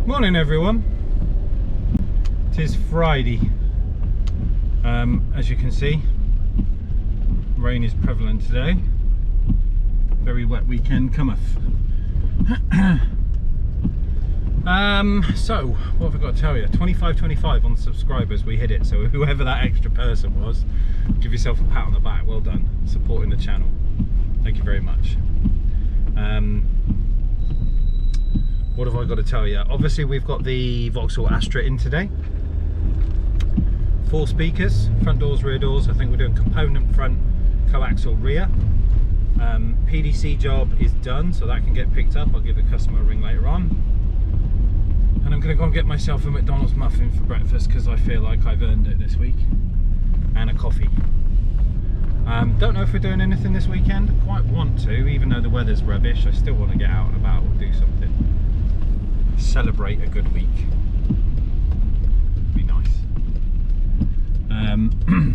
Morning everyone. It is Friday. As you can see, rain is prevalent today. Very wet weekend cometh. So what have I got to tell you? 25 on subscribers, we hit it. So whoever that extra person was, give yourself a pat on the back. Well done, supporting the channel. Thank you very much. What have I got to tell you? Obviously we've got the Vauxhall Astra in today. 4 speakers, front doors, rear doors. I think we're doing component front, co-axel rear. PDC job is done, so that can get picked up. I'll give the customer a ring later on. And I'm going to go and get myself a McDonald's muffin for breakfast because I feel like I've earned it this week. And a coffee. Don't know if we're doing anything this weekend. Quite want to, even though the weather's rubbish. I still want to get out and about and do something. Celebrate a good week. Be nice.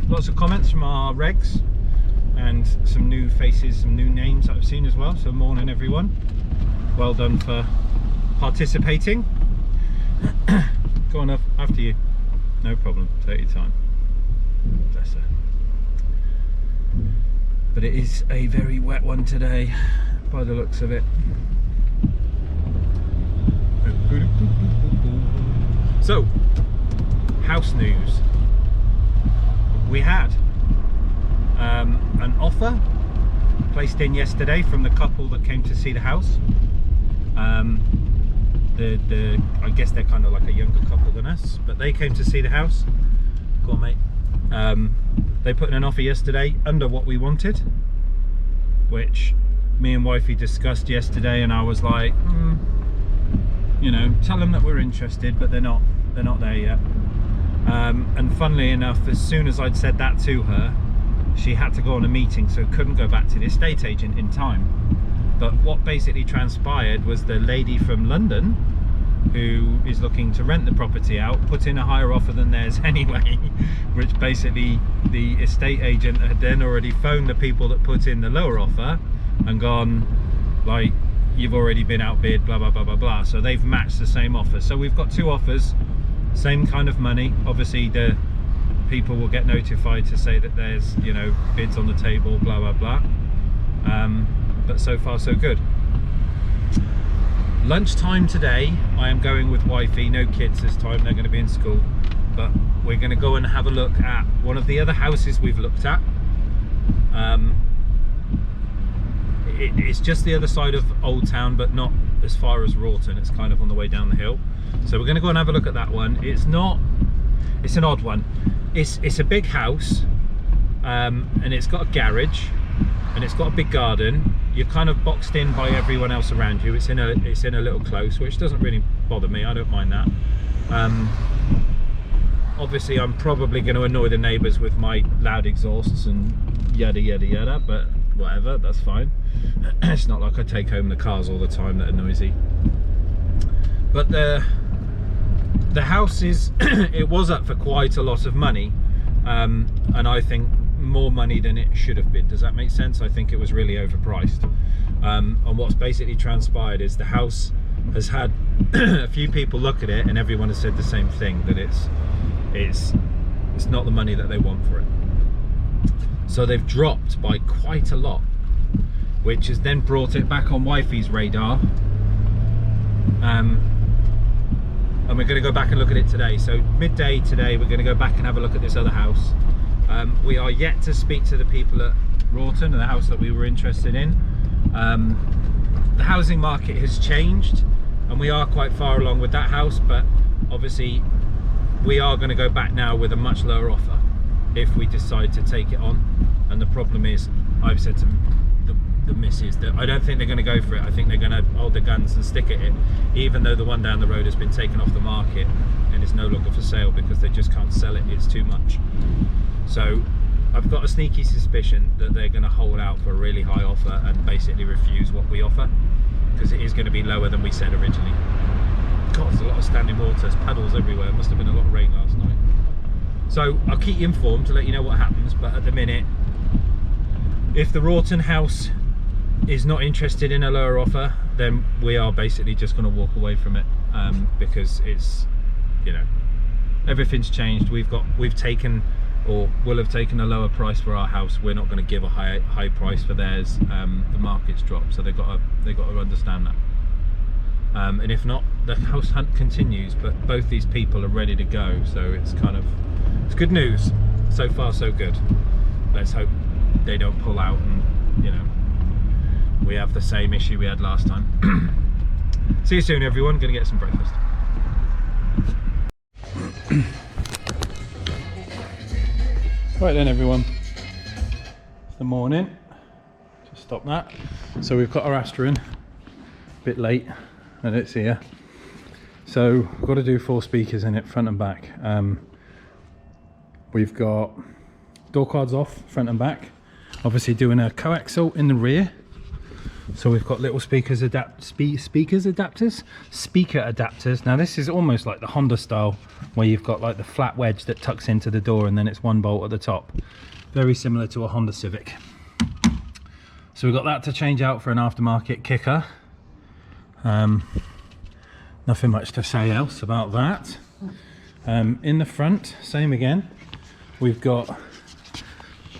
Lots of comments from our regs and some new faces, some new names that I've seen as well. So morning everyone. Well done for participating. Go on up, after you. No problem, take your time. Bless her. But it is a very wet one today, by the looks of it. So, house news. We had an offer placed in yesterday from the couple that came to see the house. I guess they're kind of like a younger couple than us, but they came to see the house. Go on, mate. They put in an offer yesterday under what we wanted, which me and wifey discussed yesterday, and I was like, you know, tell them that we're interested, but they're not there yet. And funnily enough, as soon as I'd said that to her, she had to go on a meeting, so couldn't go back to the estate agent in time. But what basically transpired was the lady from London, who is looking to rent the property out, put in a higher offer than theirs anyway, which basically the estate agent had then already phoned the people that put in the lower offer and gone like, you've already been outbid, blah blah blah blah blah. So they've matched the same offer. So we've got 2 offers, same kind of money. Obviously the people will get notified to say that there's, you know, bids on the table, blah blah blah. But so far so good. Lunchtime today, I am going with wifey, no kids this time, they're going to be in school, but we're going to go and have a look at one of the other houses we've looked at. It's just the other side of Old Town, but not as far as Rawton. It's kind of on the way down the hill, so we're going to go and have a look at that one. It's an odd one. It's a big house, and it's got a garage, and it's got a big garden. You're kind of boxed in by everyone else around you. It's in a little close, which doesn't really bother me. I don't mind that. Obviously I'm probably going to annoy the neighbours with my loud exhausts and yada yada yada, but whatever, that's fine. It's not like I take home the cars all the time that are noisy. But the house is it was up for quite a lot of money, and I think more money than it should have been. Does that make sense? I think it was really overpriced. And what's basically transpired is the house has had a few people look at it, and everyone has said the same thing, that it's not the money that they want for it. So they've dropped by quite a lot, which has then brought it back on wifey's radar. And we're going to go back and look at it today. So midday today we're going to go back and have a look at this other house. We are yet to speak to the people at Rawton, the house that we were interested in. The housing market has changed, and we are quite far along with that house, but obviously we are going to go back now with a much lower offer if we decide to take it on. And the problem is, I've said to the missus that I don't think they're going to go for it. I think they're going to hold the guns and stick at it, even though the one down the road has been taken off the market and is no longer for sale because they just can't sell it. It's too much. So I've got a sneaky suspicion that they're going to hold out for a really high offer and basically refuse what we offer, because it is going to be lower than we said originally. God, there's a lot of standing water, there's puddles everywhere. Must have been a lot of rain last night. So I'll keep you informed to let you know what happens, but at the minute, if the Rawton house is not interested in a lower offer, then we are basically just going to walk away from it, because it's, you know, everything's changed. We've taken, or will have taken, a lower price for our house. We're not going to give a high price for theirs. The market's dropped, so they've got to understand that. And if not, the house hunt continues. But both these people are ready to go, so it's good news. So far, so good. Let's hope they don't pull out and, you know, we have the same issue we had last time. See you soon, everyone. Gonna get some breakfast. Right then, everyone, it's the morning. Just stop that. So we've got our Astra in, a bit late, and it's here. So we've got to do 4 speakers in it, front and back. We've got door cards off, front and back. Obviously doing a co-axel in the rear. So we've got little speaker adapters. Now this is almost like the Honda style, where you've got like the flat wedge that tucks into the door and then it's 1 bolt at the top. Very similar to a Honda Civic. So we've got that to change out for an aftermarket kicker. Nothing much to say else about that. In the front, same again. We've got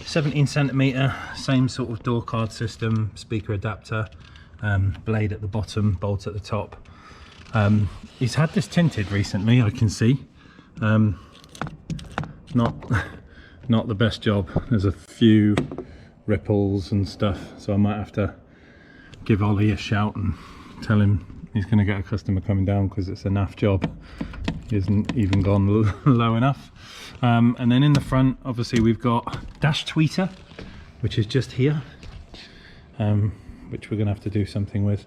17cm, same sort of door card system, speaker adapter, blade at the bottom, bolt at the top. He's had this tinted recently, I can see. Not the best job. There's a few ripples and stuff, so I might have to give Ollie a shout and tell him he's going to get a customer coming down, because it's a naff job. He hasn't even gone low enough. And then in the front, obviously we've got dash tweeter, which is just here, which we're going to have to do something with.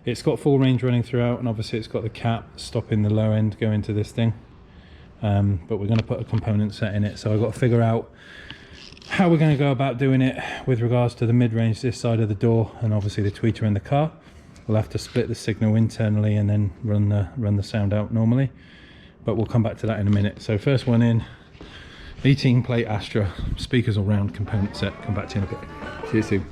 It's got full range running throughout, and obviously it's got the cap stopping the low end going to this thing. But we're going to put a component set in it, so I've got to figure out how we're going to go about doing it with regards to the mid-range this side of the door, and obviously the tweeter in the car. We'll have to split the signal internally and then run the sound out normally, but we'll come back to that in a minute. So first one in, 18 plate Astra, speakers all round, component set. Come back to you in a bit. See you soon.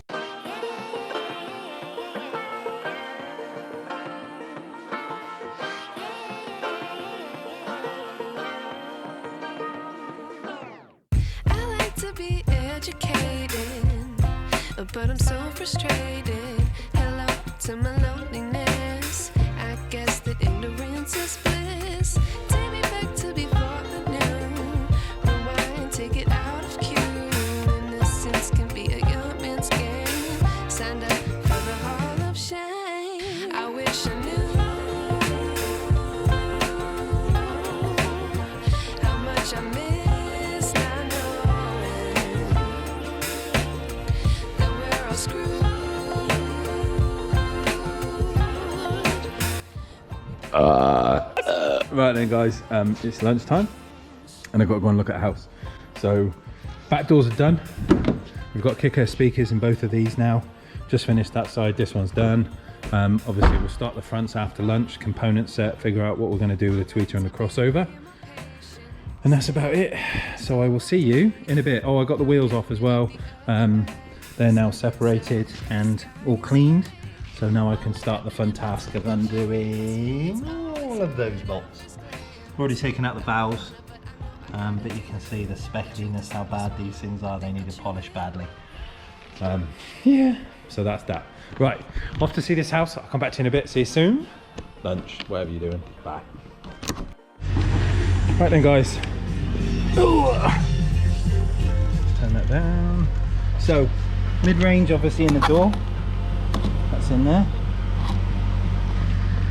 I like to be educated, but I'm so frustrated. Hello to my loneliness. I guess that ignorance is bliss. Take me back to before I knew. Rewind, take it out of cue. Innocence can be a young man's game. Signed up for the hall of shame. I wish I knew how much I miss not knowing that we're all screwed. Right then, guys, it's lunchtime and I've got to go and look at a house. So back doors are done. We've got kicker speakers in both of these now. Just finished that side, this one's done. Obviously we'll start the fronts after lunch, component set, figure out what we're going to do with the tweeter and the crossover, and that's about it. So I will see you in a bit. Oh, I got the wheels off as well. They're now separated and all cleaned, so now I can start the fun task of undoing all of those bolts. I've already taken out the valves, but you can see the speckiness, how bad these things are. They need a polish badly. Yeah, so that's that. Right, off to see this house. I'll come back to you in a bit. See you soon. Lunch, whatever you're doing. Bye. Right then, guys. Ooh. Turn that down. So, mid-range obviously in the door. That's in there.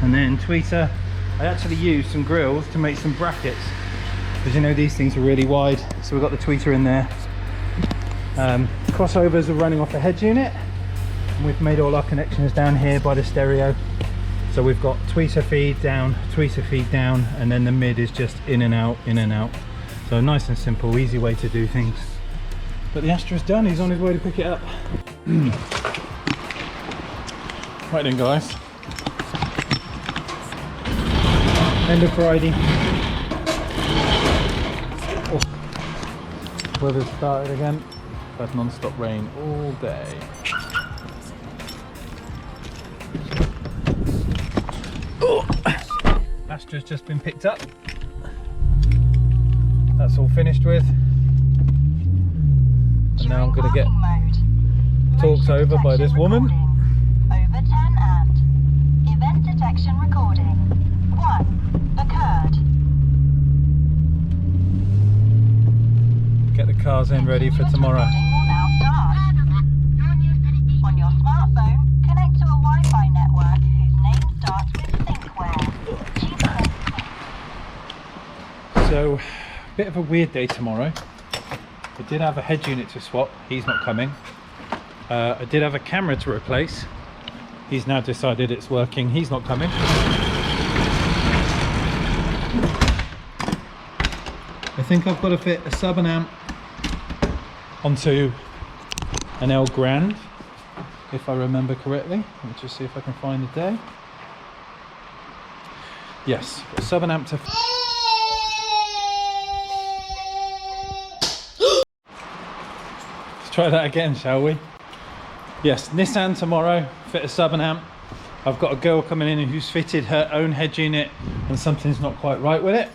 And then tweeter. I actually used some grills to make some brackets, because you know these things are really wide. So we've got the tweeter in there. Crossovers are running off the head unit. And we've made all our connections down here by the stereo. So we've got tweeter feed down, and then the mid is just in and out, in and out. So nice and simple, easy way to do things. But the Astra's done, he's on his way to pick it up. Right then, guys. End of Friday. Oh. Weather's started again. Had non-stop rain all day. Astra's just been picked up. That's all finished with. And now I'm going to get talked over by this woman. Over 10 and event detection recording. 1 occurred. Get the cars in ready for tomorrow. Recording will now start. On your smartphone, connect to a Wi-Fi network whose name starts with Thinkware. So, a bit of a weird day tomorrow. I did have a head unit to swap, he's not coming. I did have a camera to replace. He's now decided it's working, he's not coming. I think I've got to fit a sub and amp onto an L Grand, if I remember correctly. Let me just see if I can find the day. Yes, a sub and amp to... Let's try that again, shall we? Yes, Nissan tomorrow, fit a sub and amp. I've got a girl coming in who's fitted her own head unit and something's not quite right with it.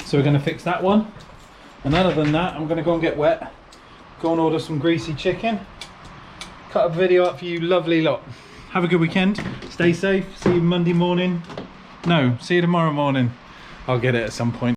So we're going to fix that one. And other than that, I'm going to go and get wet, go and order some greasy chicken, cut a video up for you lovely lot. Have a good weekend, stay safe, see you Monday morning. No, see you tomorrow morning. I'll get it at some point.